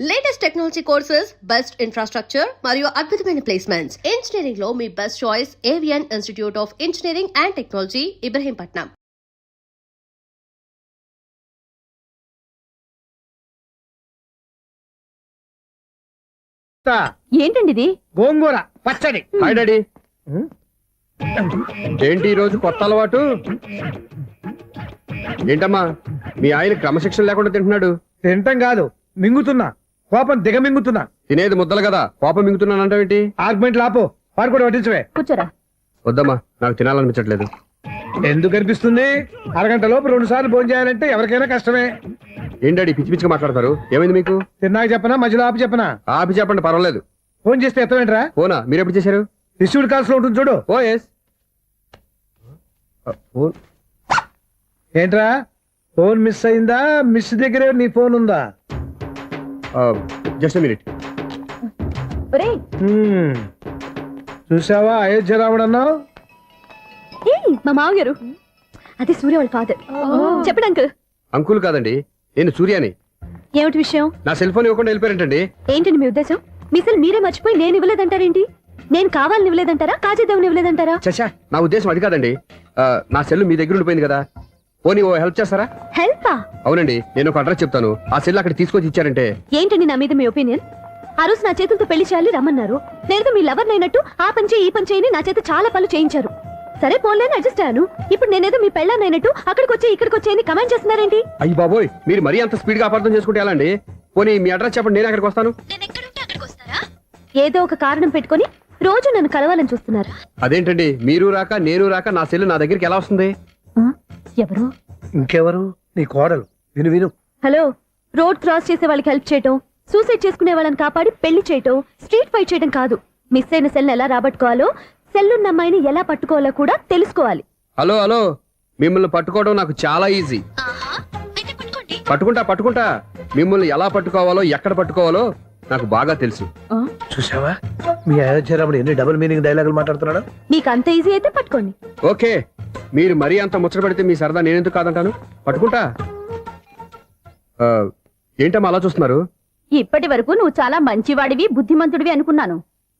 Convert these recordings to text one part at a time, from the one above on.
Latest technology courses, best infrastructure మరియు అద్భుతమైన placements. Engineering లో మీ best choice AVN institute of engineering and technology, Ibrahimpatnam. ఏంటండి ఇది? గోంగూర పచ్చడి. Hi daddy. ఏంటి ఈ రోజు కొత్త అలవాటు? ఏంటమ్మా మీ ఆయన క్రమశిక్షణ లేకుండా తింటున్నాడు? తింటం కాదు, మింగుతున్నా. కోపం దిగమింగుతున్నా. తినేది ముద్దలు కదా, కోపం మింగుతున్నాను అంటావేంటి? ఆర్గ్మెంట్ లాపో, వాడు కూడా పట్టించవే. కూర్చోరా. వద్దమ్మా, నాకు తినాలనిపించట్లేదు. ఎందుకు అనిపిస్తుంది? అరగంట లోపు 2 సార్లు భోజనం చేయాలంటే ఎవరికైనా కష్టమే. ఏం డాడీ పిచ్చి పిచ్చిగా మాట్లాడతారు? ఏమైంది మీకు? తిన్నాక చెప్పనా, మధ్యలో ఆపి చెప్పనా? ఆపి చెప్పండి, పర్వాలేదు. ఫోన్ చేస్తే ఎత్తమేంట్రా? ఫోనా? మీరు ఎప్పుడు చేశారు? రిసీవ్డ్ కాల్స్ లో ఉంటుంది చూడు. ఓ ఎస్. ఫోన్ ఏంట్రా, ఫోన్ మిస్ అయిందా? మిస్ దగ్గరే నీ ఫోన్ ఉందా? Just minute. ఒరేయ్, చూసావా అయోధ్య రాముడు అన్నావు? మా మామగారు. అది సూర్య వాళ్ళ ఫాదర్. చెప్పండి అంకుల్. అంకుల్ కాదండి, నేను సూర్యాని. ఏమిటి విషయం? నా సెల్ ఫోన్ ఇవ్వకుండా వెళ్ళిపోయారంటండి. ఏంటండి మీ ఉద్దేశం? మీ సెల్ మీరే మర్చిపోయి నేను ఇవ్వలేదంటారేంటి? నేను కావాలని ఇవ్వలేదంటారా, కాజేద్దామని ఇవ్వలేదంటారా? చచ్చా, నా ఉద్దేశం అది కాదండి. నా సెల్ మీ దగ్గర ఉండిపోయింది కదా, పోనీ ఓ హెల్ప్ చేస్తారా? హెల్పా? అవునండి, నేను ఒక అడ్రస్ చెప్తాను, ఆ సెల్ అక్కడ తీసుకొచ్చి ఇచ్చారంటే. ఏంటండి నా మీద మీ ఒపీనియన్? ఆ రోజు నా చేతులతో పెళ్లి చేయాలి రమ్మన్నారు. నేను మీ లవర్ అయినట్టు ఆ పని చేయి ఈ పని చేయని నా చేత చాలా పనులు చేయించారు. సరే పోన్లేని అడ్జస్ట్ అయ్యాను. ఇప్పుడు నేనేదో మీ పెళ్ళాన్నైనట్టు అక్కడికి వచ్చి ఇక్కడికి వచ్చి కమెంట్ చేస్తున్నారేంటి? అయ్యి బాబోయ్, మీరు మరీ అంత స్పీడ్ గా అపార్థం చేసుకుంటే ఎలా అండి? పోనీ మీ అడ్రస్ చెప్పండి, నేను అక్కడికి వస్తాను. ఏదో ఒక కారణం పెట్టుకొని రోజు నన్ను కలవాలని చూస్తున్నారు. అదేంటండి, మీరు రాక నేను రాక నా సెల్ నా దగ్గరికి ఎలా వస్తుంది? ఎవరు? ఇంకెవరు? నీ కోడలు. విను విను. హలో, రోడ్ క్రాస్ చేసే వాళ్ళకి హెల్ప్ చేయటం, సూసైడ్ చేసుకునే వాళ్ళని కాపాడి పెళ్లి చేయటం, స్ట్రీట్ ఫైట్ చేయడం కాదు. మిస్ అయిన సెల్ ఎలా రాబట్టుకోవాలో, సెల్లున్న అమ్మాయిని ఎలా పట్టుకోవాలో కూడా తెలుసుకోవాలి. హలో హలో, మిమ్మల్ని పట్టుకోవడం నాకు చాలా ఈజీ. పట్టుకుంటా. మిమ్మల్ని ఎలా పట్టుకోవాలో, ఎక్కడ పట్టుకోవాలో నాకు బాగా తెలుసు. చూసావా మీ అయోధ్య రాముడు ఎన్ని డబుల్ మీనింగ్ డైలాగులు మాట్లాడుతున్నాడు? మీకు అంత ఈజీ అయితే పట్టుకోండి. ఓకే, మీరు మరీ అంత ముచ్చట పెడితే మీ సరదా నేనెందుకు కాదంటాను. పట్టుకుంటా. ఏంటమ్మా అలా చూస్తున్నారు? ఇప్పటి వరకు నువ్వు చాలా మంచివాడివి, బుద్ధిమంతుడివి అనుకున్నాను.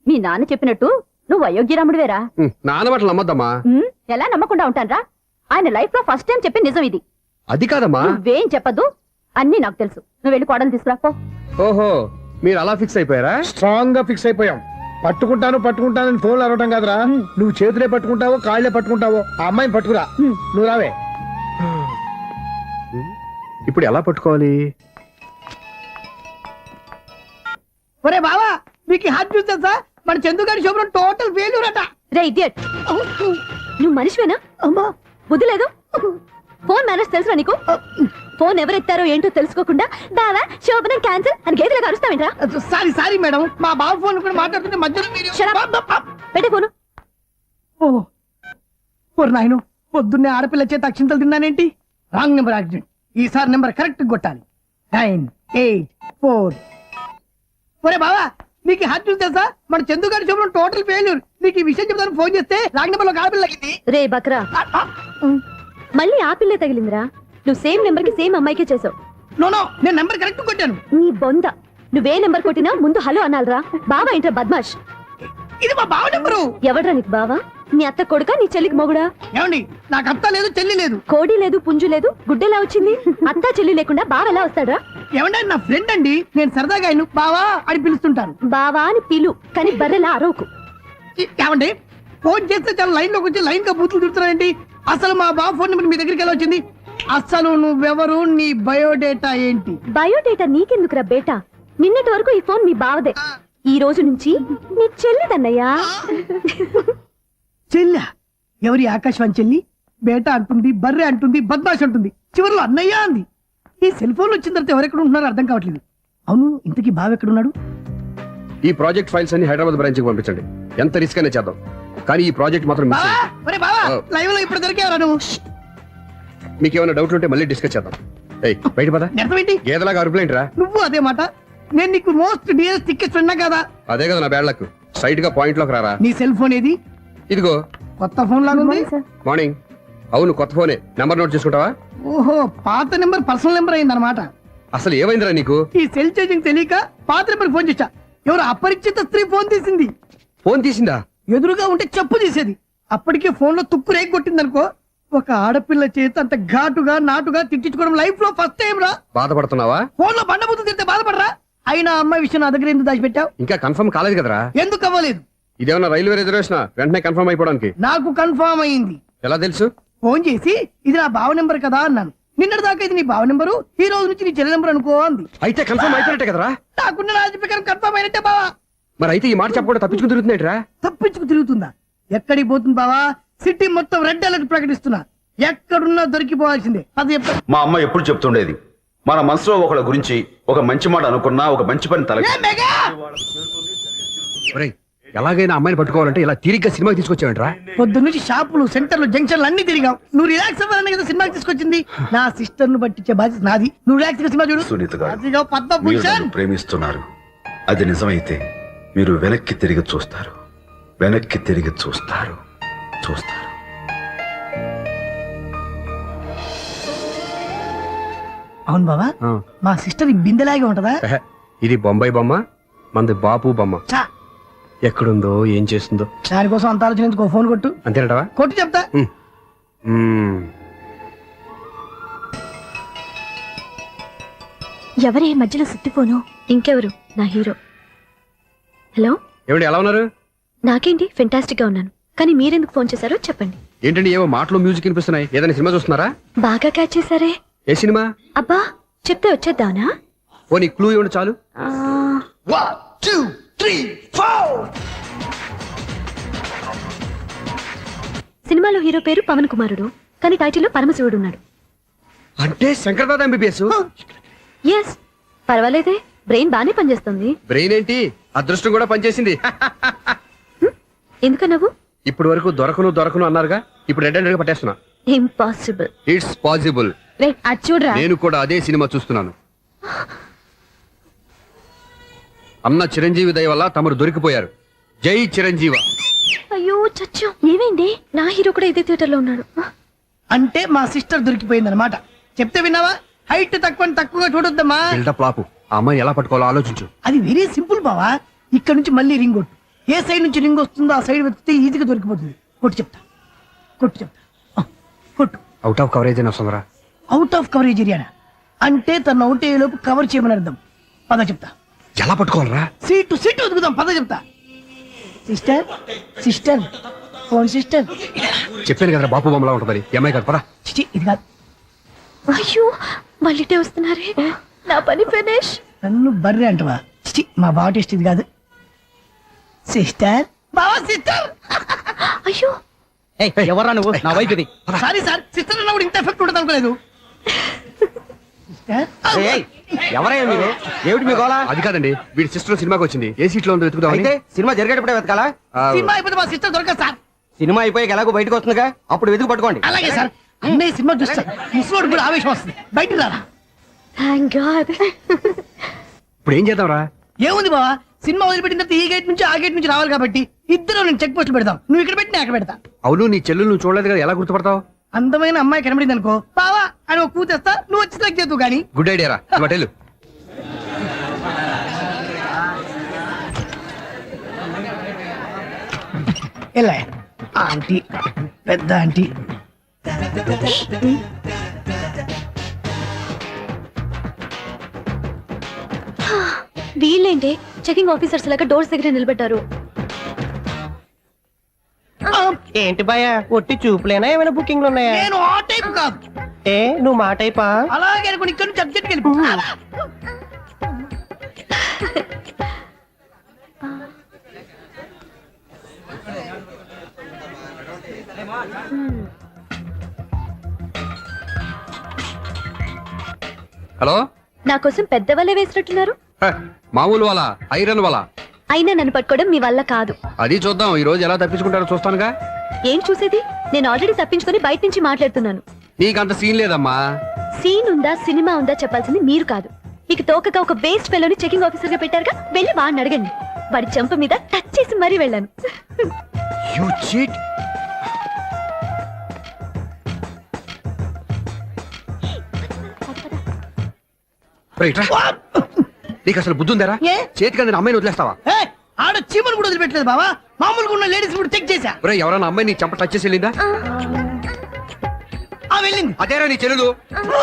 మీ నాన్న చెప్పినట్టు నువ్వు అయోగ్యరాముడివేరా? నాన్న మాటలు నమ్మద్దమ్మా. ఎలా నమ్మకుండా ఉంటానరా? ఆయన లైఫ్ లో ఫస్ట్ టైం చెప్పిన నిజం ఇది. అది కాదమ్మా. నువ్వేం చెప్పదు, అన్ని నాకు తెలుసు. నువ్వు వెళ్ళి కోడలు తీసుకురాపో. ఓహో, మీరు అలా ఫిక్స్ అయిపోయారా? స్ట్రాంగ్ గా ఫిక్స్ అయిపోయాం. పట్టుకుంటానని ఫోన్లు అరవటం కాదురా. నువ్వు చేతులే పట్టుకుంటావో కాళ్ళే పట్టుకుంటావో ఆ అమ్మాయిని పట్టుకురా. నువ్వు రావే. ఇప్పుడు ఎలా పట్టుకోవాలి? ఒరే బావా, మీకు హాట్ న్యూస్ తెలుసా? మన చందుగారి శుభ్రం టోటల్ ఫెయిల్యూర్ అట. రే ఇడియట్, నువ్వు మనిషివేనా? అమ్మా, బుద్ధి లేదు? ఫోన్ మేనేజ్ తెలుసా నీకు? ఫోన్ ఎవరెత్తారో ఏంటో తెలుసుకోకుండా బావా శోభనం క్యాన్సిల్ అని గేదెలకు అరుస్తావేంట్రా? సారీ మేడం, మా బావ ఫోన్ కూడా మాట్లాడుతుంటే మధ్యలో మీరు పెట్టే ఫోను. ఓ నాయను, పొద్దున్నే ఆడపిల్ల చేత అక్షింతలు తిన్నానేంటి? Wrong number accident. ఈసారి నెంబర్ కరెక్ట్ కొట్టాలి. 984. ఒరే బావా, నీకు హాట్ న్యూస్ తెలుసా? మన చందుగారి శుభ్రం టోటల్ ఫెయిల్యూర్. నీకు ఈ విషయం చెప్తాను ఫోన్ చేస్తే రాంగ్ నెంబర్ లో ఆడపిల్ల తగ్గింది. రే బక్రా, మళ్ళీ ఆ పిల్లే తగిలిందిరా. నువ్వు సేమ్ నెంబర్ కి సేమ్ అమ్మాయికే చేసావు. నో, నేను నెంబర్ కరెక్ట్ కొట్టాను. నీ బొంద, నువ్వే నెంబర్ కొట్టినా ముందు హలో అనాలరా. బావా ఏంట్రా బద్మాష్? ఇది మా బావ నెంబరు. ఎవడ్రా నీకు బావా? నీ అత్త కొడుకా, నీ చెల్లికి మొగుడా? ఏమండి, నాకు అత్త లేదు, చెల్లి లేదు. కోడి లేదు, పుంజు లేదు, గుడ్డెలా వచ్చింది? అత్త చెల్లి లేకుండా బావ ఎలా వస్తాడ్రా? ఏమంటే నా ఫ్రెండ్ అండి, నేను సరదాగా ఆయన బావా అని పిలుస్తుంటాను. బావా అని పిలు, కానీ బర్రెలా అరవకు. ఏమండి, ఫోన్ చేస్తే చాలా లైన్ లోకి వచ్చి లైన్ గా బూతులు తిడుతున్నాయండి. అసలు మా బావ ఫోన్ నెంబర్ మీ దగ్గరికి ఎలా వచ్చింది? అసలు నువ్వెవరు, నీ బయోడేటా ఏంటి? బయోడేటా నీకెందుకురా బేటా? నిన్నటి వరకు ఈ ఫోన్ మీ బావదే, ఈ రోజు నుంచి నీ చెల్లిదన్నయ్యా. చెల్లి? ఎవరి ఆకాశవాణి చెల్లి? బేటా అంటుంది, బర్రె అంటుంది, బద్మాష్ అంటుంది, చివరిలో అన్నయ్య అంది. ఈ సెల్ ఫోన్ వచ్చిన తర్వాత ఎవరెక్కడ ఉంటున్నారో అర్థం కావట్లేదు. అవును, ఇంతకీ బావ ఎక్కడున్నాడు? ఈ ప్రాజెక్ట్ ఫైల్స్ అన్ని హైదరాబాద్ బ్రాంచ్ కి పంపించండి. ఎంత రిస్క్ అయినా చేద్దాం, కానీ ఈ ప్రాజెక్ట్ మాత్రం మిస్ అయ్యింది. లైవ్ లో ఇప్పుడు దొరికేవరా నువ్వు? మీకు ఏమైనా డౌట్ ఉంటే మళ్ళీ డిస్కస్ చేద్దాం. బయట పద. అర్థమేంటి? గేదలాగా అరుపులేంట్రా? నువ్వు అదే మాట. నేను నీకు మోస్ట్ డియరెస్ట్ టికెట్స్ ఉన్నా కదా. అదే కదా నా బ్యాడ్ లక్. స్ట్రైట్ గా పాయింట్ లోకి రారా. నీ సెల్ ఫోన్ ఏది? ఇదిగో. కొత్త ఫోన్ లాగా ఉంది. మార్నింగ్. అవును, కొత్త ఫోనే. నెంబర్ నోట్ చేసుకుంటావా? ఓహో, పాత నెంబర్ పర్సనల్ నెంబర్ అయింది అనమాట. అసలు ఏమైందిరా నీకు? ఈ సెల్ చేంజింగ్ తెలియక పాత నెంబర్ ఫోన్ చేశా. ఎవరు అపరిచిత స్త్రీ ఫోన్ తీసింది. ఫోన్ తీసిందా? ఎదురుగా ఉంటే చెప్పు తీసేది. అప్పటికే ఫోన్ లో తుక్కు రేగి కొట్టింది అనుకో. ఒక ఆడపిల్ల చేత అంత ఘాటుగా నాటుగా తిట్టించుకోవడం లైఫ్ లో ఫస్ట్ టైం రా. బాధపడుతున్నావా? ఫోన్ లో బండబుద్ధి తింటే బాధపడరా? అయినా అమ్మాయి విషయం నా దగ్గర ఎందుకు దాచిపెట్టావు? ఇంకా కన్ఫర్మ్ కాలేదు కదరా? ఎందుకు అవ్వలేదు? ఇదేమన్నా రైల్వే రిజర్వేషన్? వెంటనే కన్ఫర్మ్ అయిపోవడానికి. నాకు కన్ఫర్మ్ అయింది. ఎలా తెలుసు? ఫోన్ చేసి ఇది నా బావ నెంబర్ కదా అన్నాను. నిన్నటి దాకా ఇది నీ బావ నెంబరు, ఈ రోజు నుంచి నీ చెల్లి నెంబర్ అనుకో అంది. అయితే కన్ఫర్మ్ అయిపోయినట్టే కదరా? నాకున్న రాజు ప్రకారం కన్ఫర్మ్ అయినట్టే బావా. మరి అయితే ఈ మాట చెప్పకుండా తప్పించుకుని తిరుగుతున్నాయిట్రా? తప్పించుకు తిరుగుతుందా? ఎక్కడికి పోతుంది బావా? సిటీ మొత్తం రెడ్ అలర్ట్ ప్రకటిస్తున్నా. ఎక్కడున్నా దొరికిపోవాల్సిందే. అది చెప్ప మా అమ్మ ఎప్పుడు చెప్తుండేది, మన మనసులో ఒకళ్ళ గురించి ఒక మంచి మాట అనుకున్నా ఒక మంచి పని తల ఒరేయ్, ఎలాగైనా అమ్మాయిని పట్టుకోవాలంటే ఇలా తీరిగ్గా సినిమాకి తీసుకొచ్చావంట్రా? పొద్దు నుంచి షాపులు, సెంటర్లు, జంక్షన్లు అన్ని తిరిగావు. నువ్వు రిలాక్స్ అవ్వాలని కదా సినిమాకి తీసుకొచ్చింది. నా సిస్టర్ ను పట్టించే బాధ్యత నాది. నువ్వు రిలాక్స్ గా సినిమా చూడు. సునీత గారు, అదిగో మీరు పద్మభూషణ్. నన్ను ప్రేమిస్తున్నారు. అది నిజమైతే మీరు వెనక్కి తిరిగి చూస్తారు. వెనక్కి తిరిగి చూస్తారు. చూస్తారు. అవును బావా, ఆ. మా సిస్టర్ ఈ బిందెలాగే ఉంటదా? ఎహె, ఇది బొంబాయి బొమ్మ, మంది బాపు బొమ్మ. చా, ఎక్కడుందో ఏం చేస్తుందో. దానికోసం అంత ఆలోచన ఎందుకు? ఫోన్ కొట్టు. అంతేనటవా? కొట్టు చెప్తా. ఎవరే మధ్యలో సుత్తిపోను? ఇంకెవరు? నా హీరో. హలో, ఏమండి, ఎలా ఉన్నారు? నాకేంటి ఫెంటాస్టిక్ గా ఉన్నాను. కానీ మీరెందుకు ఫోన్ చేశారో చెప్పండి. ఏంటండి ఏవో మాటలు మ్యూజిక్ వినిపిస్తున్నాయి? ఏదైనా సినిమా చూస్తున్నారా? బాగా క్యాచ్ చేశారే. ఏ సినిమా? అబ్బా, చెప్తే వచ్చేద్దానా? ఓ నీ క్లూ ఇవ్వండి చాలు. ఆ, 1 2 3 4. సినిమాలో హీరో పేరు పవన్ కుమారుడు, కానీ టైటిల్లో పరమశివుడు ఉన్నాడు. అంటే శంకర్దాద ఎంబీబీఎస్. ఎస్, పర్వాలేదే, బ్రెయిన్ బానే పనిచేస్తుంది. బ్రెయిన్ ఏంటి, అదృష్టం కూడా పనిచేసింది. ఎందుకన్నావు? ఇప్పటి వరకు దొరకను అన్నారుగా, ఇప్పుడు రెడ్ గా పట్టేస్తున్నా. ఇంపాసిబుల్. It's possible. అది చూడరా. నేను కూడా అదే సినిమా చూస్తున్నాను. అన్న చిరంజీవి దయ వల్ల తమరు దొరికిపోయారు. జై చిరంజీవ. అయ్యో చచ్చం, ఏమైంది? నా హీరో కూడా ఇదే థియేటర్ లో ఉన్నాడు. అంటే మా సిస్టర్ దొరికిపోయింది అనమాట. చెప్తే విన్నావా? హైట్ తక్కువగా చూడొద్దమ్మా. బిల్డప్ లాపు. ఆ అమ్మాయిని ఎలా పట్టుకోవాలో ఆలోచించు. అది వెరీ సింపుల్ బావా. ఇక్కడ నుంచి మళ్ళీ రింగ్ కొట్టు. ఏ సైడ్ నుంచి రింగ్ వస్తుందో ఆ సైడ్ వెతికితే ఈజీగా దొరికిపోతుంది. కొట్టు చెప్తా. ఆ, కొట్టు. అవుట్ ఆఫ్ కవరేజ్ అయినా వస్తుందరా? అవుట్ ఆఫ్ కవరేజ్ ఏరియా అంటే తను అవుట్ అయ్యే లోపు కవర్ చేయమని అర్థం. పద చెప్తా. ఎలా పట్టుకోవాలరా? సీటు వెతుకుదాం. పద చెప్తా. Sister phone sister. చెప్పాను కదరా బాపు బొమ్మలా ఉంటుందని. అమ్మాయి కాదు, పదా. చిచి, ఇది కాదు. అయ్యో, మళ్ళీటే వస్తున్నారే. నా పని ఫినిష్. నన్ను బర్రె అంటవా? చిచి, మా బావ టేస్ట్ ఇది కాదు. సిస్టర్, బావా సిస్టర్. అయ్యో, ఎవరా నువ్వు? నా వైపు ఇది. సారీ సార్, సిస్టర్ అన్నప్పుడు ఇంత ఎఫెక్ట్ ఉంటుంది అనుకోలేదు. సిస్టర్, ఏయ్, ఎవరయ్యా మీరు? ఏమిటి మీ గోళ? అది కాదండి, వీడి సిస్టర్ సినిమాకి వచ్చింది. ఏ సీట్ లో ఉందో వెతుకుదాం. అయితే సినిమా జరిగేటప్పుడే వెతకాలా? సినిమా అయిపోతే మా సిస్టర్ దొరకదు సార్. సినిమా అయిపోయాక ఎలాగో బయటకు వస్తుందిగా, అప్పుడు వెతుకు పట్టుకోండి. అలాగే సార్. అన్నయ్య సినిమా చూస్తారు. ముసలోడు కూడా ఆవేశం వస్తుంది. బయట రారా. Thank God. ఇప్పుడు ఏం చేద్దాంరా? ఏముంది బావా, సినిమా వదిలిపెట్టిన తర్వాత ఈ గేట్ నుంచి ఆ గేట్ నుంచి రావాలి కాబట్టి ఇద్దరు నేను చెక్ పోస్టులు పెడతాం. నువ్వు ఇక్కడ పెట్టి నేను అక్కడ పెడతా. అవును, నీ చెల్లెలు నువ్వు చూడలేదు కదా, ఎలా గుర్తుపడతావు? అందమైన అమ్మాయి కనబడింది అనుకో, బావా అని ఒక కూతేస్తా. నువ్వు వచ్చి సెలెక్ట్ చేద్దు కానీ. గుడ్ ఐడియా రా. హోటల్ ఎలా ఆంటీ, పెద్ద ఆంటీ. వీళ్ళేంటి చెకింగ్ ఆఫీసర్స్ లాగా డోర్స్ దగ్గర నిలబెట్టారు. ఏంటి భయ ఒట్టి చూపులేనా ఏమైనా బుకింగ్లు ఉన్నాయా? నేను ఆ టైప్ కాదు. ఏ నువ్వు మా టైపా? అలాగే అనుకుని ఇక్కడ నుంచి అర్జెంట్కి వెళ్ళిపో. హలో. నా కోసం పెద్ద వలే వేసినట్టున్నారు. హ, మామూలు వాళ్ళ, ఐరన్ వాళ్ళ. అయినా నన్ను పట్టుకోవడం మీ వల్ల కాదు. అది చూద్దాం, ఈ రోజు ఎలా తప్పించుకుంటారో చూస్తానుగా. ఏం చూసేది? నేను ఆల్రెడీ తప్పించుకొని బయట నుంచి మాట్లాడుతున్నాను. నీకంత సీన్ లేదమ్మా. సీన్ ఉందా సినిమా ఉందా చెప్పాల్సింది మీరు కాదు. మీకు తోకగా ఒక వేస్ట్ ఫెలోని చెకింగ్ ఆఫీసర్ గా పెట్టారుగా, వెళ్ళి వాడిని అడగండి. వాడి చెంప మీద టచ్ చేసి మరీ వెళ్ళాను. You cheat. రేయ్, ఇట్రా. నీకు అసలు బుద్ధి ఉందారా? ఏ? చేతికి అందిన అమ్మాయిని వదిలేస్తావా? ఏయ్, ఆడ చీమలు కూడా వదిలిపెట్టలేదు బావా. మామూలుగా ఉన్న లేడీస్ కూడా చెక్ చేశా. ఒరే, ఎవరైనా అమ్మాయి నీ చెంప టచ్ చేసి వెళ్ళిందా? ఆ వెళ్ళింది. అదేరా నీ చెల్లెలు. ఓ,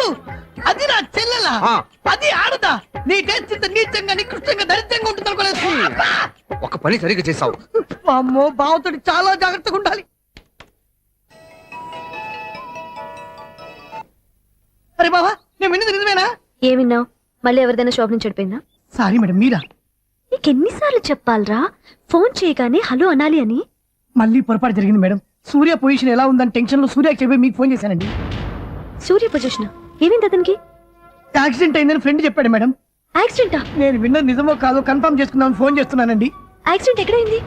అది నా చెల్లెలా? ఆ. అది ఆడదా? నీ టేస్ట్ ఇంత నీచంగా నికృష్టంగా దరిద్రంగా ఉంటుంది అనుకోలేదు. ఒక పని సరిగ్గా చేసావు. అమ్మో, బావతోటి చాలా జాగ్రత్తగా ఉండాలి. అరే బావా, నేను విన్నది నిజమేనా? ఏమిన్నావు? మళ్ళీ ఎవరిదైనా షాప్ నుంచి చెడిపోయిందా? సారీ మేడం, మీరా? నీకెన్నిసార్లు చెప్పాలరా ఫోన్ చేయగానే హలో అనాలి అని? మళ్ళీ పొరపాటు జరిగింది మేడం. సూర్య పొజిషన్ ఎలా ఉందని టెన్షన్ లో సూర్యకి చెప్పి మీకు ఫోన్ చేశానండి. సూర్య పొజిషన్ ఏమైంది అతనికి? యాక్సిడెంట్ అయిందని ఫ్రెండ్ చెప్పాడు మేడం. యాక్సిడెంటా? నేను విన్నది నిజమో కాదో కన్ఫర్మ్ చేసుకుందామని ఫోన్ చేస్తున్నానండి. యాక్సిడెంట్ ఎక్కడైంది?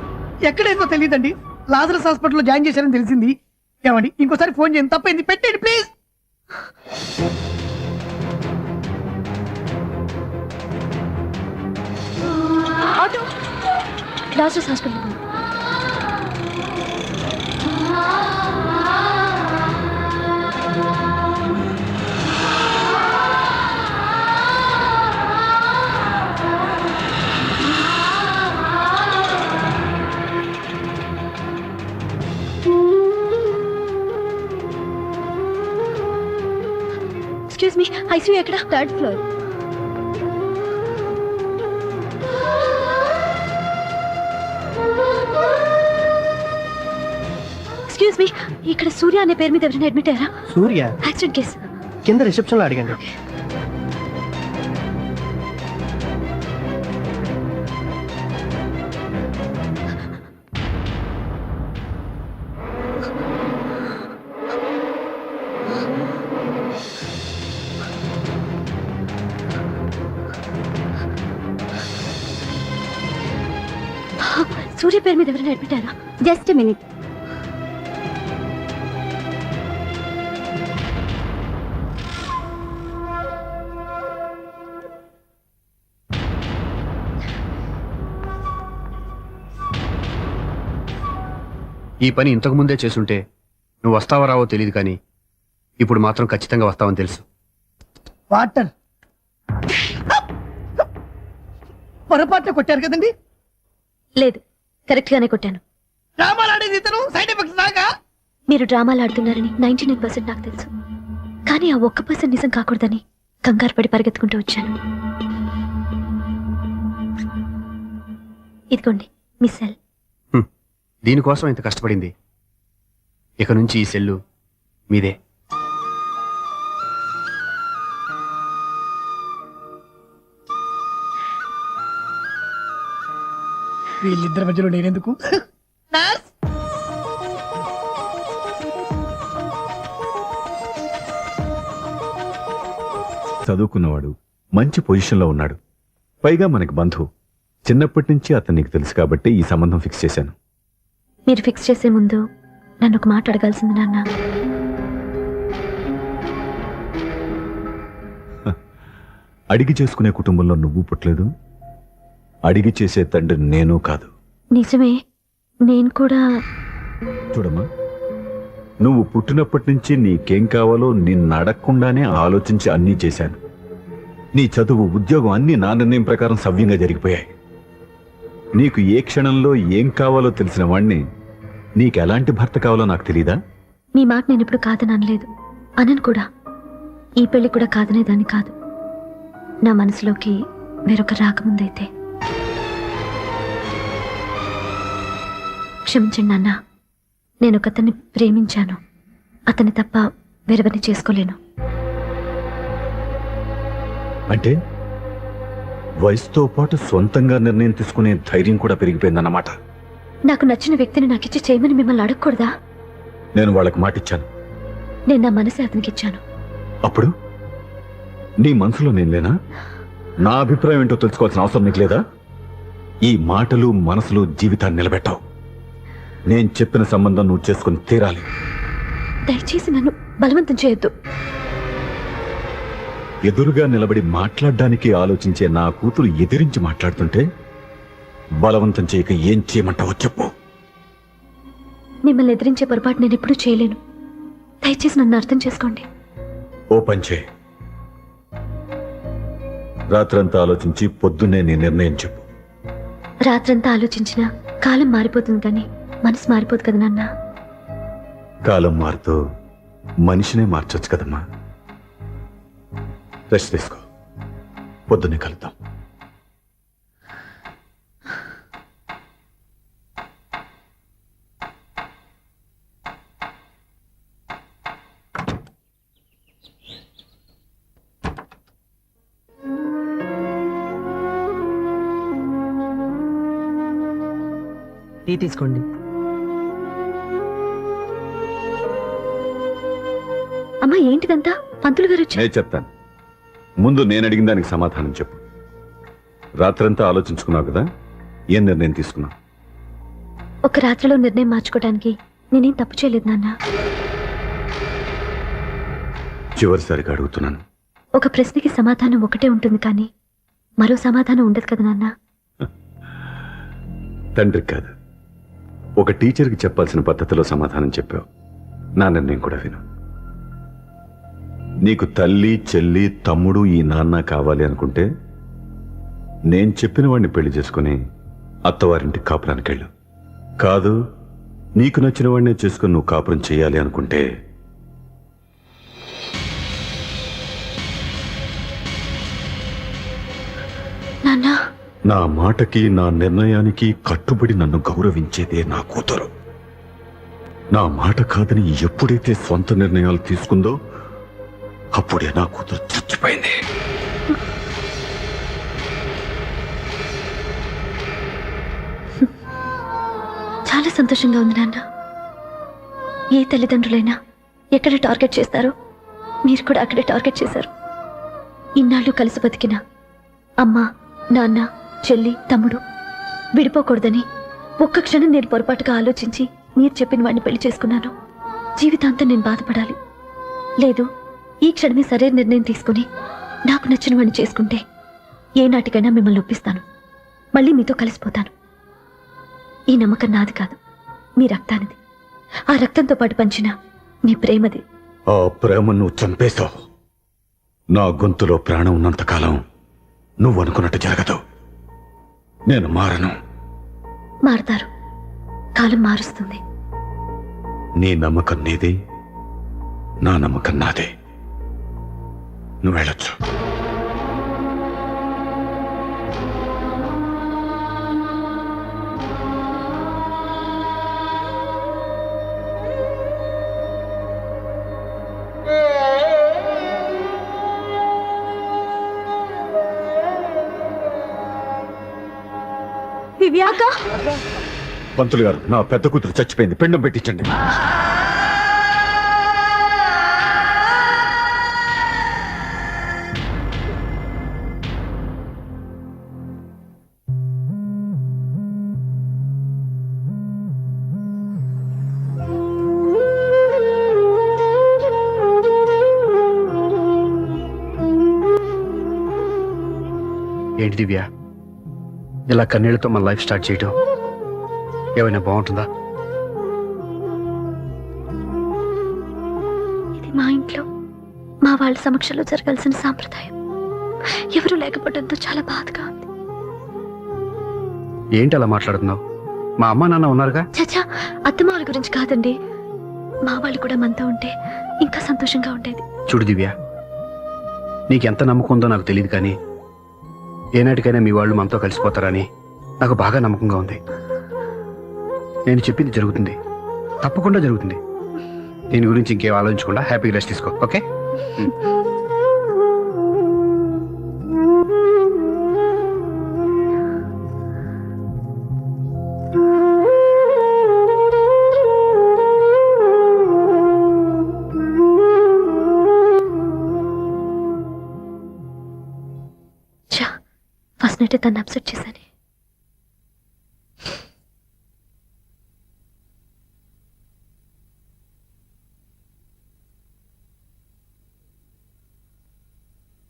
ఎక్కడైందో తెలియదండి. లాజరస్ హాస్పిటల్లో జాయిన్ చేశారని తెలిసింది. ఏమండి, ఇంకోసారి ఫోన్ చేయండి. తప్పైంది, పెట్టండి please. Auto Lazarus hospital. Excuse me, ICU ఎక్కడ? Third floor. ఎక్స్క్యూజ్ మీ, ఇక్కడ సూర్య అనే పేరు మీద ఎవరైనా అడ్మిట్ అయ్యారా? Surya accident case. కింద రిసెప్షన్ లో అడిగండి. సూర్య పేరు మీద ఎవరైనా అడ్మిట్ అయ్యారా? Just minute. ఈ పని ఇంతకు ముందే చేసుంటే నువ్వు వస్తావో రావో తెలియదు, కానీ ఇప్పుడు మాత్రం ఖచ్చితంగా వస్తావని తెలుసు. వాటర్ పొరపాటున కొట్టారు కదండి. లేదు, కరెక్ట్ గానే కొట్టాను. డ్రామాలు ఆడేది ఇతను, సైడ్ ఎఫెక్ట్స్ దాకా. మీరు డ్రామాలు ఆడుతున్నారని 99% నాకు తెలుసు, కానీ ఆ 1% నిజం కాకూడదని కంగారు పడి పరిగెత్తుకుంటూ వచ్చాను. ఇదిగోండి మీ సెల్. దీనికోసం ఇంత కష్టపడింది. ఇక నుంచి ఈ సెల్లు మీదే. వీళ్ళిద్దరి మధ్యలో నేనెందుకు? చదువుకున్నవాడు, మంచి పొజిషన్లో ఉన్నాడు, పైగా మనకి బంధువు. చిన్నప్పటి నుంచి అతను నీకు తెలుసు కాబట్టి ఈ సంబంధం ఫిక్స్ చేశాను. మీరు ఫిక్స్ చేసే ముందు నన్ను ఒక మాట అడగాల్సింది నాన్న. అడిగి చేసుకునే కుటుంబంలో నువ్వు పుట్టలేదు, అడిగి చేసే తండ్రి నేను కాదు. నిజమే, నేను కూడా. చూడమ్మా, నువ్వు పుట్టినప్పటి నుంచి నీకేం కావాలో నిన్ను అడగకుండానే ఆలోచించి అన్నీ చేశాను. నీ చదువు, ఉద్యోగం అన్నీ నా నిర్ణయం ప్రకారం సవ్యంగా జరిగిపోయాయి. నీకు ఏ క్షణంలో ఏం కావాలో తెలిసిన వాణ్ణి నీకు ఎలాంటి భర్త కావాలో నాకు తెలీదా? మీ మాట నేను ఇప్పుడు కాదని అనలేదు, అనను కూడా. ఈ పెళ్లి కూడా కాదనేదాన్ని కాదు. నా మనసులోకి వేరొక రాకముందైతే. క్షమించండి నాన్న, నేను ఒకతన్ని ప్రేమించాను. అతన్ని తప్ప వేరెవరిని చేసుకోలేను. అంటే వయసుతో పాటు సొంతంగా నిర్ణయం తీసుకునే ధైర్యం కూడా పెరిగిపోయిందన్నమాట. నాకు నచ్చిన వ్యక్తిని నాకిచ్చి చేయమని మిమ్మల్ని అడగకూడదా? నేను వాళ్ళకి మాటిచ్చాను. నేను నా మనసే అతనికి ఇచ్చాను. అప్పుడు నీ మనసులో నేను లేనా? నా అభిప్రాయం ఏంటో తెలుసుకోవాల్సిన అవసరం నీకు లేదా? ఈ మాటలు, మనసులు జీవితాన్ని నిలబెట్టావు. నేను చెప్పిన సంబంధం నువ్వు చేసుకుని తీరాలి. దయచేసి నన్ను బలవంతం చేయొద్దు. ఎదురుగా నిలబడి మాట్లాడడానికి ఆలోచించే నా కూతురు ఎదిరించి మాట్లాడుతుంటే బలవంతం చేయక ఏం చేయమంటావో చెప్పు. మిమ్మల్ని ఎదిరించే పొరపాటు నేను ఎప్పుడూ చేయలేను. దయచేసి నన్ను అర్థం చేసుకోండి. ఓ పని చేయి, రాత్రంతా ఆలోచించి పొద్దున్నే నీ నిర్ణయం చెప్పు. రాత్రంతా ఆలోచించినా కాలం మారిపోతుంది కానీ మనసు మారిపోదు కదా నాన్న. కాలం మారుతూ మనిషినే మార్చొచ్చు కదమ్మా. రెస్ట్ తీసుకో, పొద్దున్నే కలుద్దాం. టీ తీసుకోండి. అమ్మా ఏంటిదంతా? పంతులు గారు వచ్చారు. నేను చెప్తాను, ముందు నేను అడిగిన దానికి సమాధానం చెప్పు. రాత్రంతా ఆలోచించుకున్నావు కదా, ఏం నిర్ణయం తీసుకున్నావు? ఒక రాత్రిలో నిర్ణయం మార్చుకోవడానికి నేనేం తప్పు చేయలేదు నాన్న. చివరిసారిగా అడుగుతున్నాను. ఒక ప్రశ్నకి సమాధానం ఒకటే ఉంటుంది కానీ మరో సమాధానం ఉండదు కదా నాన్న. తండ్రికి కాదు, ఒక టీచర్కి చెప్పాల్సిన పద్ధతిలో సమాధానం చెప్పావు. నా నిర్ణయం కూడా విను. నీకు తల్లి, చెల్లి, తమ్ముడు, ఈ నాన్న కావాలి అనుకుంటే నేను చెప్పిన వాడిని పెళ్లి చేసుకుని అత్తవారింటికి కాపురానికి వెళ్ళు. కాదు, నీకు నచ్చిన వాడినే చేసుకుని నువ్వు కాపురం చేయాలి అనుకుంటే నాన్న, నా మాటకి, నా నిర్ణయానికి కట్టుబడి నన్ను గౌరవించేదే నా కూతురు. నా మాట కాదని ఎప్పుడైతే సొంత నిర్ణయాలు తీసుకుందో అప్పుడే నా కూతురు చచ్చిపోయింది. చాలా సంతోషంగా ఉంది నాన్న. ఏ తల్లిదండ్రులైనా ఎక్కడ టార్గెట్ చేస్తారో మీరు కూడా అక్కడే టార్గెట్ చేశారు. ఇన్నాళ్ళు కలిసి బతికిన అమ్మ, నాన్న, చెల్లి, తమ్ముడు విడిపోకూడదని ఒక్క క్షణం నేను పొరపాటుగా ఆలోచించి మీరు చెప్పిన వాడిని పెళ్లి చేసుకున్నాను. జీవితాంతం నేను బాధపడాలి? లేదు, ఈ క్షణమే సరైన నిర్ణయం తీసుకుని నాకు నచ్చిన వాడిని చేసుకుంటే ఏ నాటికైనా మిమ్మల్ని ఒప్పిస్తాను. మళ్ళీ మీతో కలిసిపోతాను. ఈ నమ్మకం నాది కాదు, మీ రక్తానిది. ఆ రక్తంతో పాటు పంచిన మీ ప్రేమది. ఆ ప్రేమ నువ్వు చంపేశావు. నా గొంతులో ప్రాణం ఉన్నంతకాలం నువ్వు అనుకున్నట్టు జరగదు. నేను మారను. మారతారు, కాలం మారుస్తుంది. నీ నమ్మకం నీది, నా నమ్మకం నాదే. నువ్వు వెళ్ళొచ్చు. దివ్యాక, పంతులు గారు, నా పెద్ద కూతురు చచ్చిపోయింది, పిండం పెట్టించండి. ఏంటి దివ్య, ఇలా కన్నీళ్లతో మన లైఫ్ స్టార్ట్ చేయటం ఏమైనా బాగుంటుందా? ఇది మా ఇంట్లో మా వాళ్ళ సమక్షంలో జరగాల్సిన సాంప్రదాయం. ఎవరు లేకపోవడంతో చాలా బాధగా ఉంది. ఏంటి అలా మాట్లాడుతున్నావు? మా అమ్మా నాన్న ఉన్నారుగా. చచ్చా, అత్తమాల గురించి కాదండి. మా వాళ్ళు కూడా మనతో ఉంటే ఇంకా సంతోషంగా ఉండేది. చూడు దివ్య, నీకెంత నమ్మకం ఉందో నాకు తెలియదు, కానీ ఏనాటికైనా మీ వాళ్ళు మనతో కలిసిపోతారని నాకు బాగా నమ్మకంగా ఉంది. నేను చెప్పింది జరుగుతుంది, తప్పకుండా జరుగుతుంది. దీని గురించి ఇంకేం ఆలోచించకుండా హ్యాపీగా రెస్ట్ తీసుకో, ఓకే? ఫస్ట్ నైట్ తను అప్సెట్ చేశాను.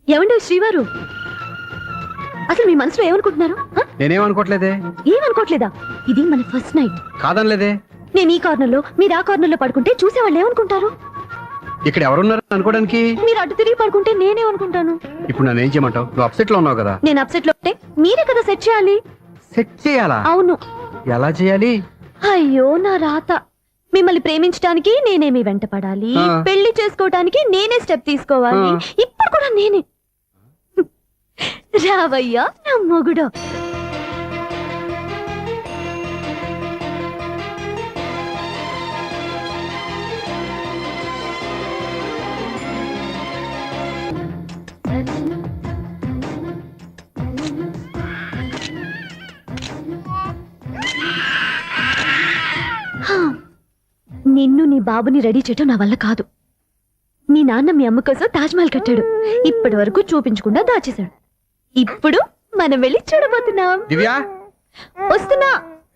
ఏమండి శ్రీవారు, అసలు మీ మనసులో ఏమనుకుంటున్నారు? నేనేమనుకోవట్లేదే. ఏమనుకోవట్లేదా? ఇది మన ఫస్ట్ నైట్. కాదనలేదే. నేను ఈ కార్నర్లో, మీరు ఆ కార్నర్లో పడుకుంటే చూసేవాళ్ళు ఏమనుకుంటారు? ఇక్కడ ఎవరున్నారు అనుకోవడానికి? మీరు అటు తిరిగి పడుకుంటే నేనే అనుకుంటాను. ఇప్పుడు నన్ను ఏం చేయమంటావు? నువ్వు అప్సెట్ లో ఉన్నావు కదా. నేను అప్సెట్ లో ఉంటే మీరే కదా సెట్ చేయాలి. సెట్ చేయాలా? అవును. ఎలా చేయాలి? అయ్యో నా రాత. మిమ్మల్ని ప్రేమించడానికి నేనే మీ వెంట పడాలి, ఆ. పెళ్లి చేసుకోవడానికి నేనే స్టెప్ తీసుకోవాలి. ఆ. ఇప్పుడు కూడా నేనే. రావయ్యా నా మొగుడు. నిన్ను నీ బాబుని రెడీ చేయటం నా వల్ల కాదు. మీ నాన్న మీ అమ్మ కోసం తాజ్మహల్ కట్టాడు. ఇప్పటి వరకు చూపించకుండా దాచేశాడు. ఇప్పుడు మనం వెళ్ళి చూడబోతున్నాం. దివ్యా, వస్తున్నా.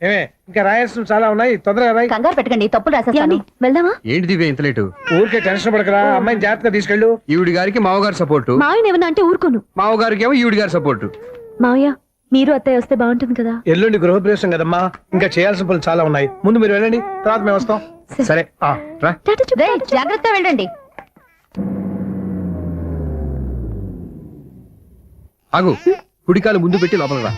ఏమే ఇంకా రాయాల్సిన చాలా ఉన్నాయి, తొందరగా రాయి. కంగారు పెట్టకండి, తప్పులు రాసేస్తాను. వెళ్దామా? ఏంటి దివ్య ఇంత లేటు? ఊరికే టెన్షన్ పడకరా, అమ్మాయిని జాగ్రత్తగా తీసుకెళ్ళు. ఈవిడి గారికి మావగారు సపోర్టు, మావయ్య ఏమన్నా అంటే ఊరుకోను. మావగారికి ఏమో ఈవిడి గారి సపోర్టు. మావయ్య మీరు అత్తయ్య వస్తే బాగుంటుంది కదా. ఎల్లుండి గృహప్రవేశం కదమ్మా, ఇంకా చేయాల్సిన పనులు చాలా ఉన్నాయి. ముందు మీరు వెళ్ళండి, తర్వాత మేము వస్తాం. సరే రా. జాగ్రత్త వెళ్ళండి. ఆగు, కుడికాలు ముందు పెట్టి లోపలికి రా.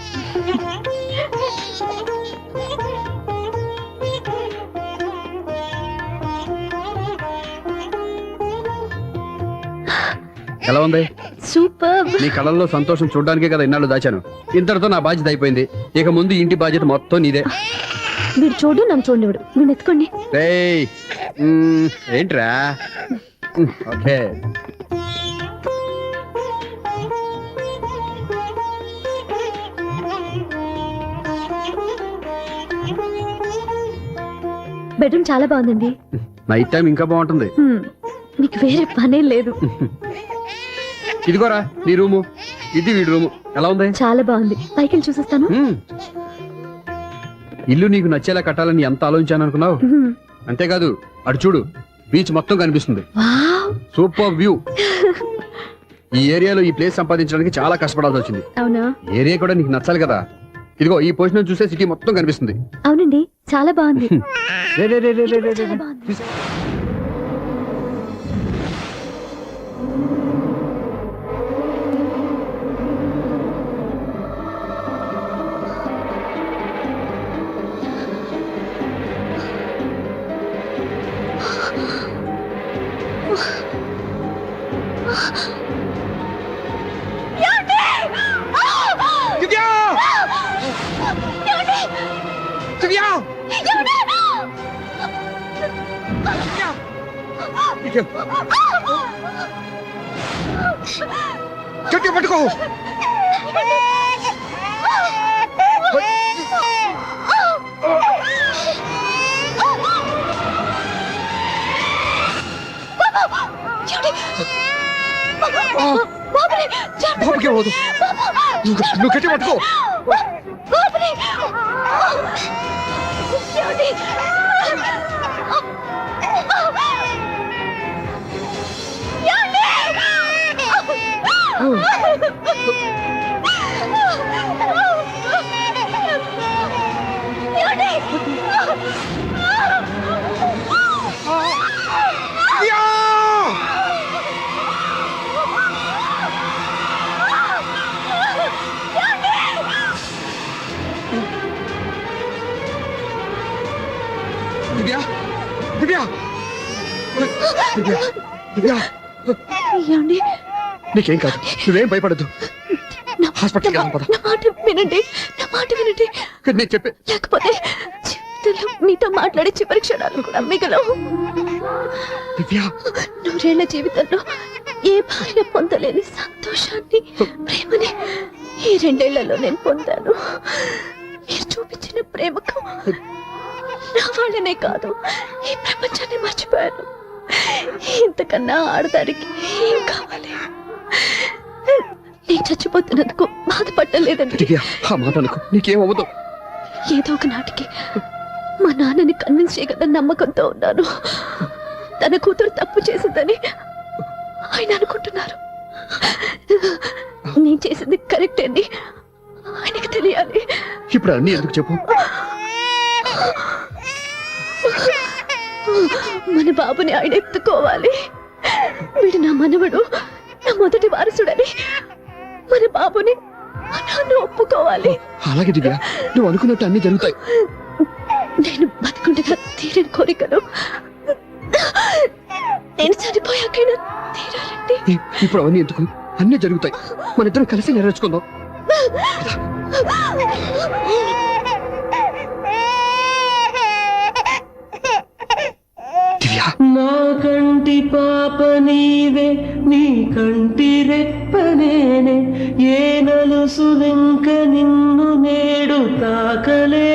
ఎలా ఉంది? సూపర్. నీ కళ్ళల్లో సంతోషం చూడడానికే కదా ఇన్నాళ్ళు దాచాను. ఇంతటితో నా బాధ్యత అయిపోయింది. ఇక ముందు ఇంటి బాధ్యత మొత్తం నీదే. మీరు చూడు, నన్ను చూడనివ్వడు. మీరు ఎత్తుకోండి. రేయ్, ఏంట్రా? ఓకే. బెడ్రూమ్ చాలా బాగుందండి. నైట్ టైం ఇంకా బాగుంటుంది. మీకు వేరే పనే లేదు. ఇదిగోరా నీ రూము, ఇది వీడి రూము. ఎలా ఉంది? చాలా బాగుంది. పైకి వెళ్ళి చూసేస్తాను. ఇల్లు నీకు నచ్చేలా కట్టాలని ఎంత ఆలోచించాను అనుకున్నావు? అంతేకాదు, అటు చూడు, బీచ్ మొత్తం కనిపిస్తుంది. Wow, super view. ఈ ఏరియాలో ఈ ప్లేస్ సంపాదించడానికి చాలా కష్టపడాల్సి వచ్చింది. అవునా? ఏరియా కూడా నీకు నచ్చాలి కదా. ఇదిగో ఈ పొజిషన్ చూస్తే సిటీ మొత్తం కనిపిస్తుంది. అవునండి, చాలా బాగుంది. రే, రే, రే, రే, రే, రే, రే. చాలా బాగుంది. దివ్యా! దివ్యా! గట్టిగా పట్టుకో. బాబుకి అవ్వదు. నువ్వు గట్టి పట్టుకో. దివ్యా! దివ్యా! దివ్యా! దివ్యా! ఏమండి? నీకేం కాదు, నువ్వేం భయపడద్దు. నా హాస్పిటల్కి వెళ్దాం, పద. నా మాట వినండి, నా మాట వినండి. నేను చెప్పే లేకపోతే జీవితంలో మీతో మాట్లాడే చివరి క్షణాలు కూడా మిగలవు. దివ్యా, నూరేళ్ల జీవితంలో ఏ భార్య పొందలేని సంతోషాన్ని, ప్రేమని ఈ 2 ఏళ్లలో నేను పొందాను. మీరు చూపించిన ప్రేమకు నా వాళ్ళనే కాదు, ఈ ప్రపంచాన్ని మర్చిపోయాను. ఇంతకన్నా ఆడదానికి ఏం కావాలి? నేను చచ్చిపోతున్నందుకు బాధపడలేదండి. దివ్యా, ఆ మాట అనుకో, నీకేమవ్వదు. ఏదో ఒక నాటికి మా నాన్నని కన్విన్స్ చేయగల నమ్మకంతో ఉన్నాను. తన కూతురు తప్పు చేసిందని ఆయన అనుకుంటున్నారు. నేను చేసింది కరెక్ట్ అని ఆయనకి తెలియాలి. ఇప్పుడు అన్నీ ఎందుకు చెప్పు. మన బాబుని ఆయన ఎత్తుకోవాలి. వీడు నా మనవడు, నా మొదటి వారసుడని మన బాబుని మా నాన్న ఒప్పుకోవాలి. అలాగే దివ్య, నువ్వు అనుకున్నట్టు అన్ని జరుగుతాయి. నేను బతుకుండగా తీరని కోరికలు నేను చనిపోయాకైనా తీరాలండి. ఇప్పుడు అవన్నీ ఎందుకు, అన్నీ జరుగుతాయి. మన ఇద్దరం కలిసి నెరవేర్చుకుందాం. దివ్య, నా కంటి పాప నీవే, నీ కంటి రెప్పనేనే, ఏ నలుసులింక నిన్ను నేడు తాకలే